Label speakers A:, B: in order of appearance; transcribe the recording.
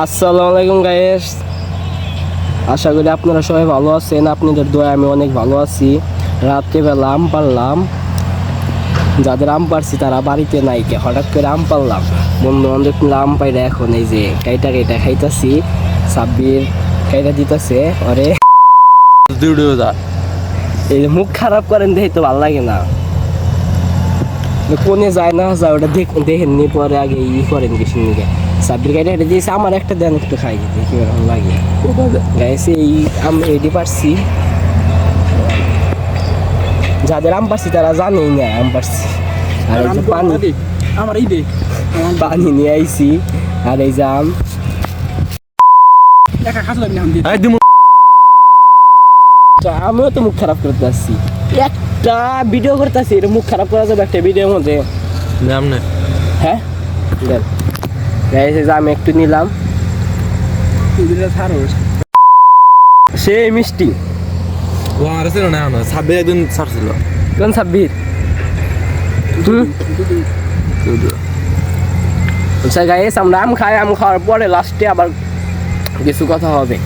A: আসসালামু আলাইকুম গাইস, আশা করি আপনারা সবাই ভালো আছেন। আপনাদের দোয়ায় আমি অনেক ভালো আছি। রাত্রেবেলা আম পারলাম, যাদের আম পারছি তারা বাড়িতে নাই, কে হঠাৎ করে আম পারলাম। বন্ধু বান্ধব মিলে আম পাইরা এখন এই যে কাইটা কাইটা খাইতাছি। সাব্বির কাইটা দিতেছে ওরে, এই যে মুখ খারাপ করেন দেখে তো ভালো লাগে না। কোনে যায় না যায় ওটা দেখেননি, পরে আগে করেন কিছু নিকে। সাব্বির কাইটা এটা দিয়েছে, আমার একটা দেন একটু খাই, দেখি ভালো লাগে গাইছে। এই আম এটি পারছি, যাদের আম পারছি তারা জানেই না আম পারছি। আর এই যে পানি,
B: আমার এই দেখ
A: পানি নিয়ে আইছি। আর এই যে আম
B: একা খাস লাগবে আম দিয়ে
A: আমিও তো মুখ খারাপ করতে আসছি, একটা ভিডিও করতেছি, এটা মুখ খারাপ করা যাবে একটা ভিডিওর মধ্যে? হ্যাঁ আমি একটু নিলাম, সে মিষ্টি।
C: সাব্বির একদিন ছাড়ছিল।
A: কোন সাব্বির? আচ্ছা গাইস, আমরা আম খাই, আম খাওয়ার পরে লাস্টে আবার কিছু কথা হবে।